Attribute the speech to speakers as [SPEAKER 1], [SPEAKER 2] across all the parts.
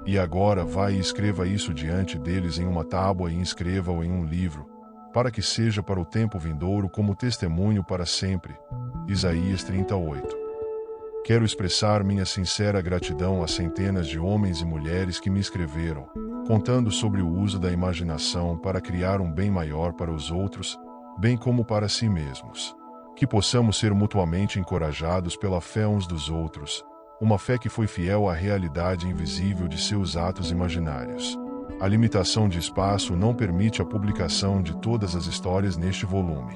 [SPEAKER 1] E agora vai e escreva isso diante deles em uma tábua e inscreva-o em um livro, para que seja para o tempo vindouro como testemunho para sempre. Isaías 38. Quero expressar minha sincera gratidão às centenas de homens e mulheres que me escreveram, contando sobre o uso da imaginação para criar um bem maior para os outros, bem como para si mesmos. Que possamos ser mutuamente encorajados pela fé uns dos outros, uma fé que foi fiel à realidade invisível de seus atos imaginários. A limitação de espaço não permite a publicação de todas as histórias neste volume.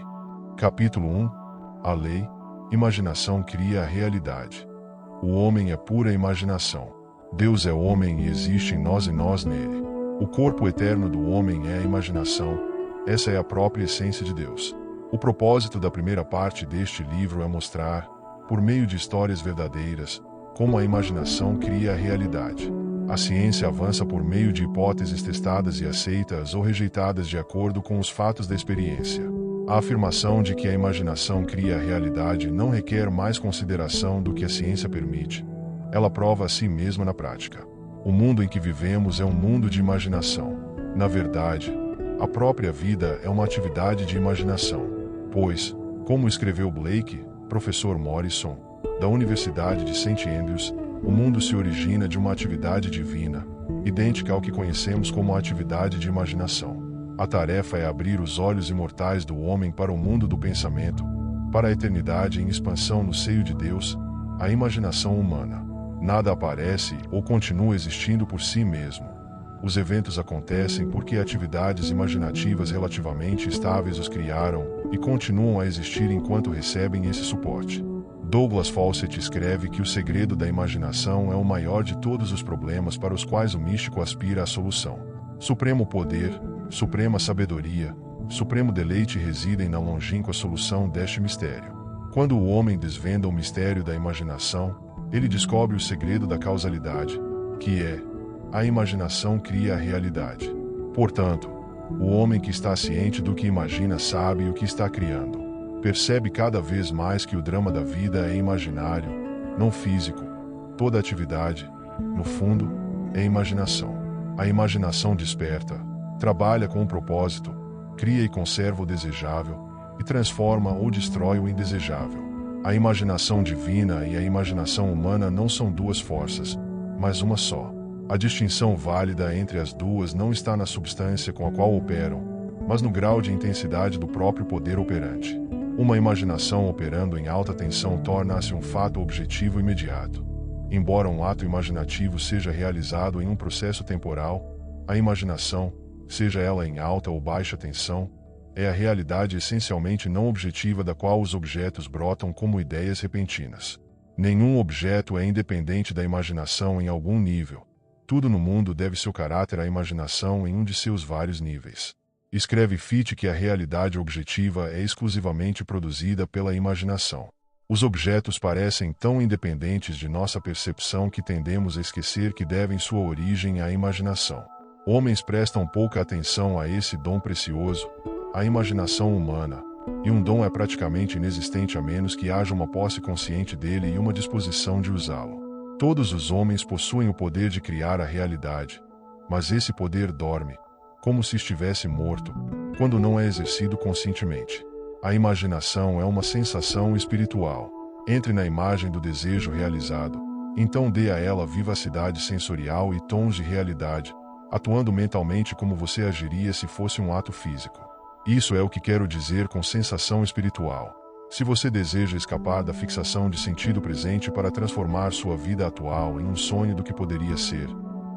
[SPEAKER 1] Capítulo 1. A lei. Imaginação cria a realidade. O homem é pura imaginação. Deus é homem e existe em nós e nós nele. O corpo eterno do homem é a imaginação. Essa é a própria essência de Deus. O propósito da primeira parte deste livro é mostrar, por meio de histórias verdadeiras, como a imaginação cria a realidade. A ciência avança por meio de hipóteses testadas e aceitas ou rejeitadas de acordo com os fatos da experiência. A afirmação de que a imaginação cria a realidade não requer mais consideração do que a ciência permite. Ela prova a si mesma na prática. O mundo em que vivemos é um mundo de imaginação. Na verdade, a própria vida é uma atividade de imaginação. Pois, como escreveu Blake, professor Morrison, da Universidade de St. Andrews, o mundo se origina de uma atividade divina, idêntica ao que conhecemos como a atividade de imaginação. A tarefa é abrir os olhos imortais do homem para o mundo do pensamento, para a eternidade em expansão no seio de Deus, a imaginação humana. Nada aparece ou continua existindo por si mesmo. Os eventos acontecem porque atividades imaginativas relativamente estáveis os criaram e continuam a existir enquanto recebem esse suporte. Douglas Fawcett escreve que o segredo da imaginação é o maior de todos os problemas para os quais o místico aspira à solução. Supremo poder, suprema sabedoria, supremo deleite residem na longínqua solução deste mistério. Quando o homem desvenda o mistério da imaginação, ele descobre o segredo da causalidade, que é: a imaginação cria a realidade. Portanto, o homem que está ciente do que imagina sabe o que está criando. Percebe cada vez mais que o drama da vida é imaginário, não físico. Toda atividade, no fundo, é imaginação. A imaginação desperta, trabalha com um propósito, cria e conserva o desejável, e transforma ou destrói o indesejável. A imaginação divina e a imaginação humana não são duas forças, mas uma só. A distinção válida entre as duas não está na substância com a qual operam, mas no grau de intensidade do próprio poder operante. Uma imaginação operando em alta tensão torna-se um fato objetivo imediato. Embora um ato imaginativo seja realizado em um processo temporal, a imaginação, seja ela em alta ou baixa tensão, é a realidade essencialmente não objetiva da qual os objetos brotam como ideias repentinas. Nenhum objeto é independente da imaginação em algum nível. Tudo no mundo deve seu caráter à imaginação em um de seus vários níveis. Escreve Fichte que a realidade objetiva é exclusivamente produzida pela imaginação. Os objetos parecem tão independentes de nossa percepção que tendemos a esquecer que devem sua origem à imaginação. Homens prestam pouca atenção a esse dom precioso, a imaginação humana, e um dom é praticamente inexistente a menos que haja uma posse consciente dele e uma disposição de usá-lo. Todos os homens possuem o poder de criar a realidade, mas esse poder dorme, como se estivesse morto, quando não é exercido conscientemente. A imaginação é uma sensação espiritual. Entre na imagem do desejo realizado, então dê a ela vivacidade sensorial e tons de realidade, atuando mentalmente como você agiria se fosse um ato físico. Isso é o que quero dizer com sensação espiritual. Se você deseja escapar da fixação de sentido presente para transformar sua vida atual em um sonho do que poderia ser,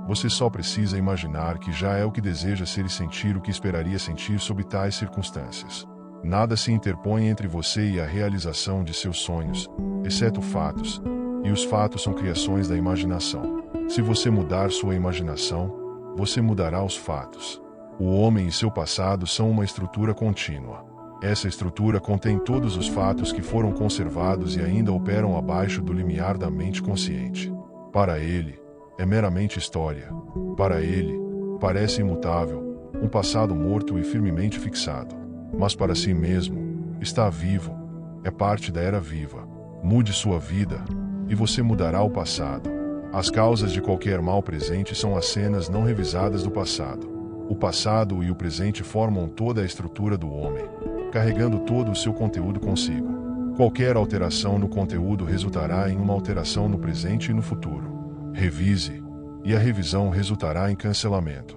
[SPEAKER 1] você só precisa imaginar que já é o que deseja ser e sentir o que esperaria sentir sob tais circunstâncias. Nada se interpõe entre você e a realização de seus sonhos, exceto fatos, e os fatos são criações da imaginação. Se você mudar sua imaginação, você mudará os fatos. O homem e seu passado são uma estrutura contínua. Essa estrutura contém todos os fatos que foram conservados e ainda operam abaixo do limiar da mente consciente. Para ele, é meramente história. Para ele, parece imutável, um passado morto e firmemente fixado. Mas para si mesmo, está vivo, é parte da era viva. Mude sua vida, e você mudará o passado. As causas de qualquer mal presente são as cenas não revisadas do passado. O passado e o presente formam toda a estrutura do homem, carregando todo o seu conteúdo consigo. Qualquer alteração no conteúdo resultará em uma alteração no presente e no futuro. Revise, e a revisão resultará em cancelamento.